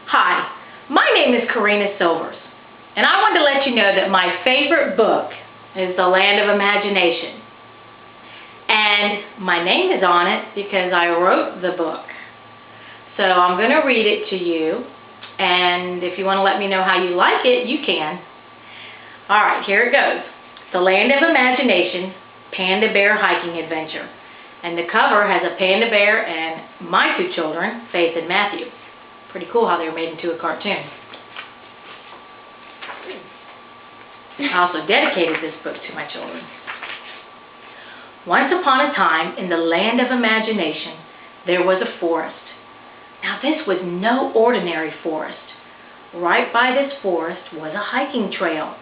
Hi, my name is Corinna Silvers, and I want to let you know that my favorite book is The Land of Imagination. And my name is on it because I wrote the book. So I'm going to read it to you, and if you want to let me know how you like it, you can. Alright, here it goes. The Land of Imagination, Panda Bear Hiking Adventure. And the cover has a panda bear and my two children, Faith and Matthew. Pretty cool how they were made into a cartoon. I also dedicated this book to my children. Once upon a time, in the land of imagination, there was a forest. Now this was no ordinary forest. Right by this forest was a hiking trail.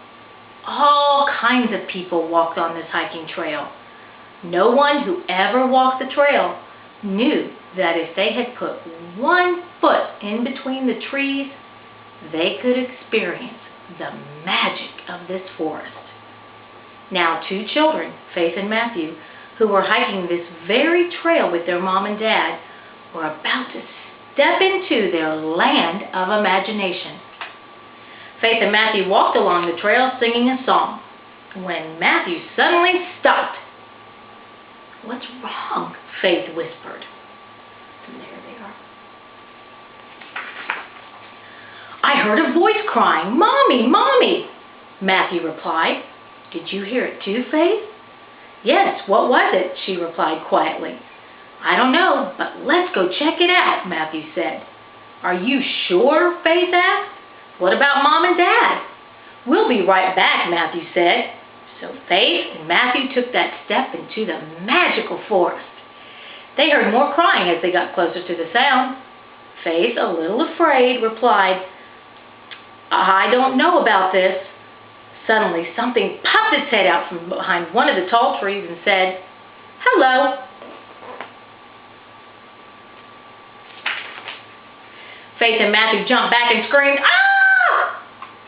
All kinds of people walked on this hiking trail. No one who ever walked the trail knew that if they had put 1 foot in between the trees, they could experience the magic of this forest. Now 2 children, Faith and Matthew, who were hiking this very trail with their mom and dad, were about to step into their land of imagination. Faith and Matthew walked along the trail singing a song, when Matthew suddenly stopped. "What's wrong?" Faith whispered. And there they are. "I heard a voice crying, 'Mommy, Mommy!'" Matthew replied. "Did you hear it too, Faith?" "Yes, what was it?" she replied quietly. "I don't know, but let's go check it out," Matthew said. "Are you sure?" Faith asked. "What about Mom and Dad?" "We'll be right back," Matthew said. So Faith and Matthew took that step into the magical forest. They heard more crying as they got closer to the sound. Faith, a little afraid, replied, "I don't know about this." Suddenly, something popped its head out from behind one of the tall trees and said, "Hello." Faith and Matthew jumped back and screamed, "Ah!"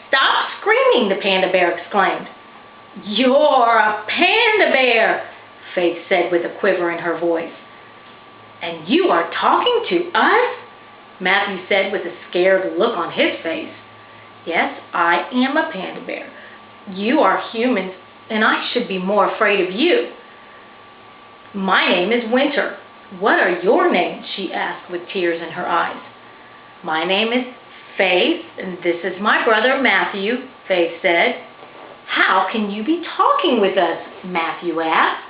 "Stop screaming," the panda bear exclaimed. "You're a panda bear," Faith said with a quiver in her voice. "And you are talking to us?" Matthew said with a scared look on his face. "Yes, I am a panda bear. You are humans, and I should be more afraid of you. My name is Winter. What are your names?" she asked with tears in her eyes. "My name is Faith, and this is my brother Matthew," Faith said. "How can you be talking with us?" Matthew asked.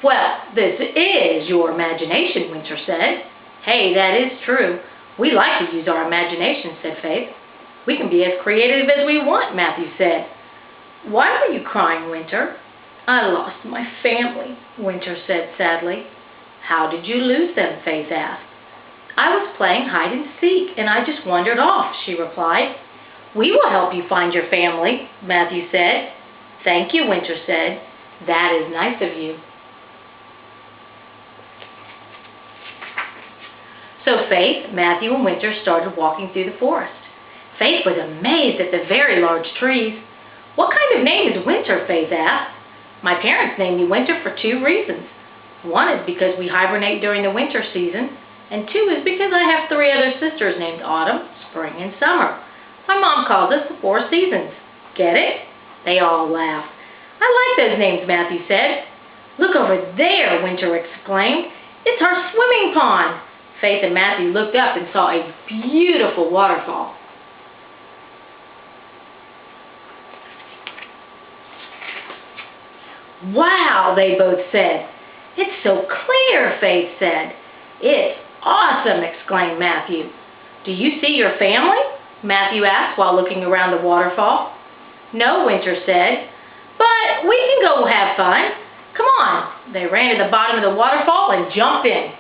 "Well, this is your imagination," Winter said. "Hey, that is true. We like to use our imagination," said Faith. "We can be as creative as we want," Matthew said. "Why are you crying, Winter?" "I lost my family," Winter said sadly. "How did you lose them?" Faith asked. "I was playing hide and seek, and I just wandered off," she replied. "We will help you find your family," Matthew said. "Thank you," Winter said. "That is nice of you." So Faith, Matthew, and Winter started walking through the forest. Faith was amazed at the very large trees. "What kind of name is Winter?" Faith asked. "My parents named me Winter for 2 reasons. One is because we hibernate during the winter season, and 2 is because I have 3 other sisters named Autumn, Spring, and Summer. My mom calls us the 4 seasons. Get it?" They all laughed. "I like those names," Matthew said. "Look over there," Winter exclaimed. "It's our swimming pond." Faith and Matthew looked up and saw a beautiful waterfall. "Wow," they both said. "It's so clear," Faith said. "It's awesome," exclaimed Matthew. "Do you see your family?" Matthew asked while looking around the waterfall. "No," Winter said, "but we can go have fun. Come on." They ran to the bottom of the waterfall and jumped in.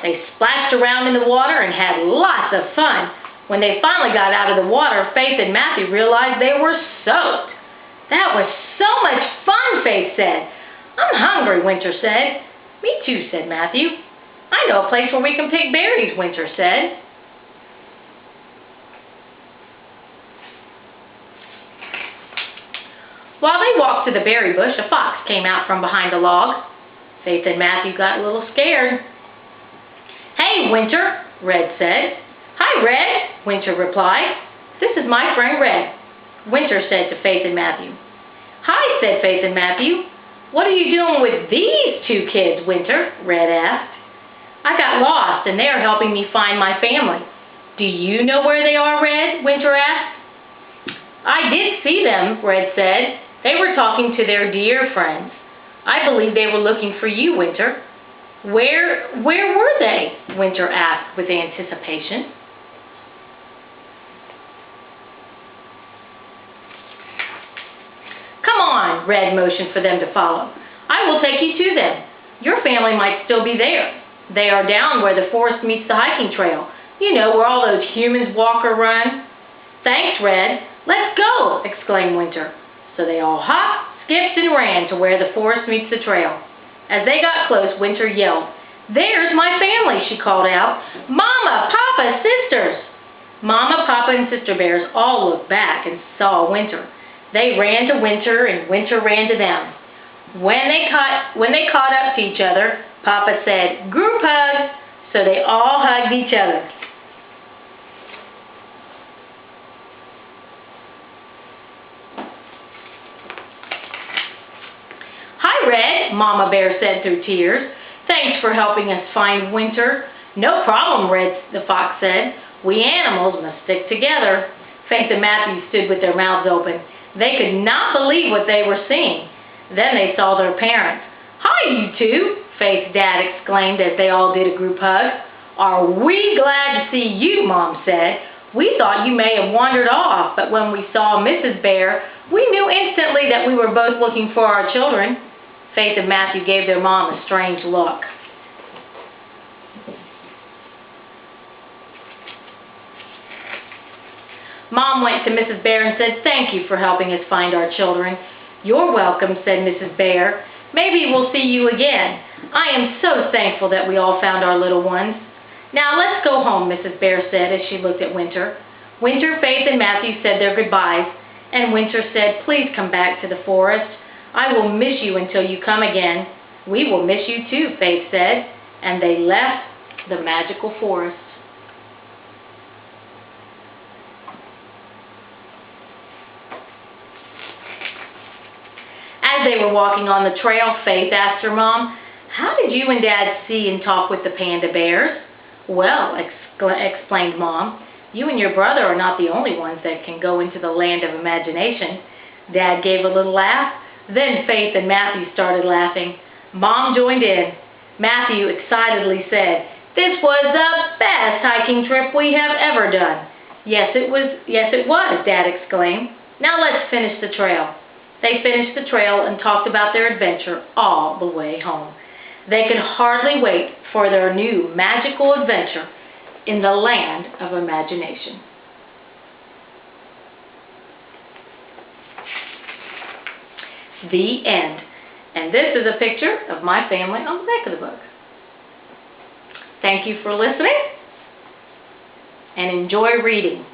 They splashed around in the water and had lots of fun. When they finally got out of the water, Faith and Matthew realized they were soaked. "That was so much fun," Faith said. "I'm hungry," Winter said. "Me too," said Matthew. "I know a place where we can pick berries," Winter said. While they walked to the berry bush, a fox came out from behind a log. Faith and Matthew got a little scared. "Hey, Winter," Red said. "Hi, Red," Winter replied. "This is my friend Red," Winter said to Faith and Matthew. "Hi," said Faith and Matthew. "What are you doing with these two kids, Winter?" Red asked. "I got lost and they are helping me find my family. Do you know where they are, Red?" Winter asked. "I did see them," Red said. "They were talking to their deer friends. I believe they were looking for you, Winter." Where were they?" Winter asked with anticipation. "Come on," Red motioned for them to follow. "I will take you to them. Your family might still be there. They are down where the forest meets the hiking trail. You know, where all those humans walk or run." "Thanks, Red. Let's go," exclaimed Winter. So they all hopped, skipped, and ran to where the forest meets the trail. As they got close, Winter yelled, "There's my family," she called out. "Mama, Papa, sisters." Mama, Papa, and Sister Bears all looked back and saw Winter. They ran to Winter, and Winter ran to them. When they caught up to each other, Papa said, "Group hug," so they all hugged each other. "Hi, Red," Mama Bear said through tears. "Thanks for helping us find Winter." "No problem, Red," the fox said. "We animals must stick together." Faith and Matthew stood with their mouths open. They could not believe what they were seeing. Then they saw their parents. "Hi, you two," Faith's dad exclaimed as they all did a group hug. "Are we glad to see you," Mom said. "We thought you may have wandered off, but when we saw Mrs. Bear, we knew instantly that we were both looking for our children." Faith and Matthew gave their mom a strange look. Mom went to Mrs. Bear and said, "Thank you for helping us find our children." "You're welcome," said Mrs. Bear. "Maybe we'll see you again. I am so thankful that we all found our little ones." "Now let's go home," Mrs. Bear said as she looked at Winter. Winter, Faith, and Matthew said their goodbyes, and Winter said, "Please come back to the forest. I will miss you until you come again." "We will miss you too," Faith said, and they left the magical forest. As they were walking on the trail, Faith asked her mom, "How did you and Dad see and talk with the panda bears?" "Well," explained Mom, "you and your brother are not the only ones that can go into the land of imagination." Dad gave a little laugh. Then Faith and Matthew started laughing. Mom joined in. Matthew excitedly said, "This was the best hiking trip we have ever done." Yes, it was, Dad exclaimed. "Now let's finish the trail." They finished the trail and talked about their adventure all the way home. They could hardly wait for their new magical adventure in the land of imagination. The end. And this is a picture of my family on the back of the book. Thank you for listening, and enjoy reading.